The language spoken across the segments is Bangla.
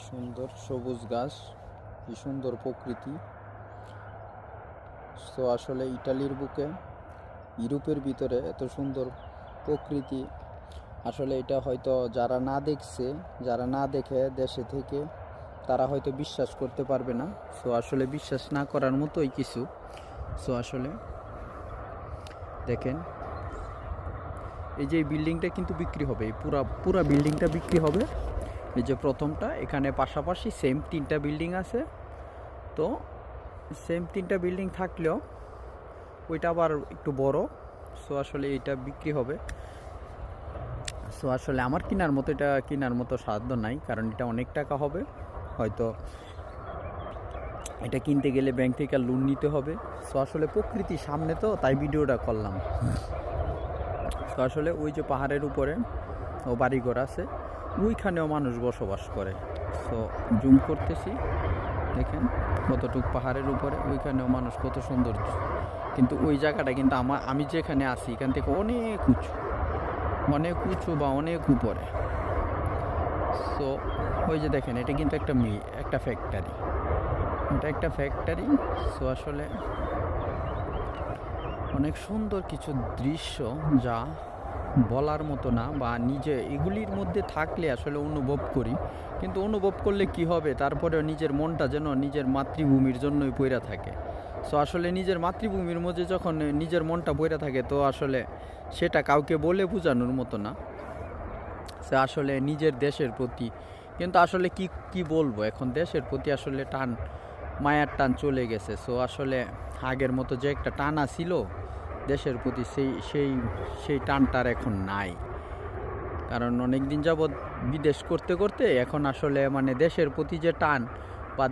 সুন্দর সবুজ ঘাস, কি সুন্দর প্রকৃতি। তো আসলে ইটালির বুকে, ইউরোপের ভিতরে এত সুন্দর প্রকৃতি, আসলে এটা হয়তো যারা না দেখছে, যারা না দেখে দেশে থেকে, তারা হয়তো বিশ্বাস করতে পারবে না। সো আসলে বিশ্বাস না করার মতোই কিছু। সো আসলে দেখেন, এই যে বিল্ডিংটা কিন্তু বিক্রি হবে, এই পুরা বিল্ডিংটা বিক্রি হবে। এই যে প্রথমটা, এখানে পাশাপাশি সেম 3টা বিল্ডিং আছে। তো সেম 3টা বিল্ডিং থাকলেও ওইটা আবার একটু বড়। সো আসলে এটা বিক্রি হবে। সো আসলে আমার এটা কেনার মতো সাধ্য নাই, কারণ এটা অনেক টাকা হবে। হয়তো এটা কিনতে গেলে ব্যাংক থেকে লোন নিতে হবে। সো আসলে প্রকৃতির সামনে, তো তাই ভিডিওটা করলাম। তো আসলে ওই যে পাহাড়ের উপরে ও বাড়িঘর আছে, ওইখানেও মানুষ বসবাস করে। সো জুম করতেছি, দেখেন কতটুকু পাহাড়ের উপরে, ওইখানেও মানুষ, কত সুন্দর। কিন্তু ওই জায়গাটা কিন্তু আমি যেখানে আছি এখান থেকে অনেক উঁচু বা অনেক উপরে। সো ওই যে দেখেন, এটা কিন্তু একটা ফ্যাক্টরি, এটা একটা ফ্যাক্টরি। সো আসলে অনেক সুন্দর কিছু দৃশ্য, যা বলার মতো না, বা এগুলির মধ্যে থাকলে আসলে অনুভব করি। কিন্তু অনুভব করলে কি হবে, তারপরেও নিজের মনটা যেন নিজের মাতৃভূমির জন্যই পইরা থাকে। সো আসলে নিজের মাতৃভূমির মধ্যে যখন নিজের মনটা পইরা থাকে, তো আসলে সেটা কাউকে বলে বোঝানোর মতো না। সে আসলে নিজের দেশের প্রতি, কিন্তু আসলে কি বলবো, এখন দেশের প্রতি আসলে মায়ার টান চলে গেছে। সো আসলে আগের মতো যে একটা টানা ছিল দেশের প্রতি, সেই টানটার এখন নাই। কারণ অনেক দিন যাবৎ বিদেশ করতে করতে এখন আসলে দেশের প্রতি যে টান, বা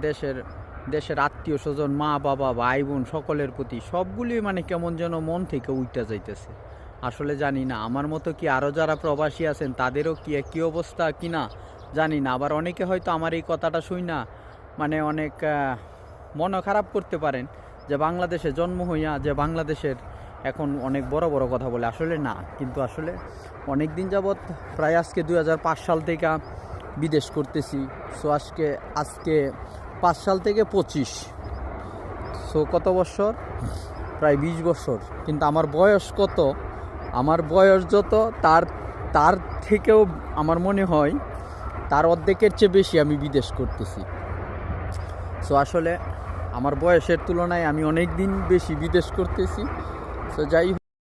দেশের আত্মীয় স্বজন, মা বাবা, ভাই বোন, সকলের প্রতি সবগুলি কেমন যেন মন থেকে উঠতে যাইতেছে। আসলে জানি না, আমার মতো কি আরও যারা প্রবাসী আছেন তাদেরও কি একই অবস্থা কিনা জানি না। আবার অনেকে হয়তো আমার এই কথাটা শুই না অনেক মনও খারাপ করতে পারেন, যে বাংলাদেশে জন্ম হইয়া যে বাংলাদেশের এখন অনেক বড় বড় কথা বলে। আসলে না, কিন্তু আসলে অনেক দিন যাবৎ, প্রায় আজকে 2005 সাল থেকে বিদেশ করতেছি। সো আজকে 5 সাল থেকে 25, সো কত বছর, প্রায় 20 বছর। কিন্তু আমার বয়স কত, আমার বয়স যত, তার থেকেও আমার মনে হয় তার অর্ধেকের চেয়ে বেশি আমি বিদেশ করতেছি। সো আসলে আমার বয়সের তুলনায় আমি অনেক দিন বেশি বিদেশ করতেছি। সো যাই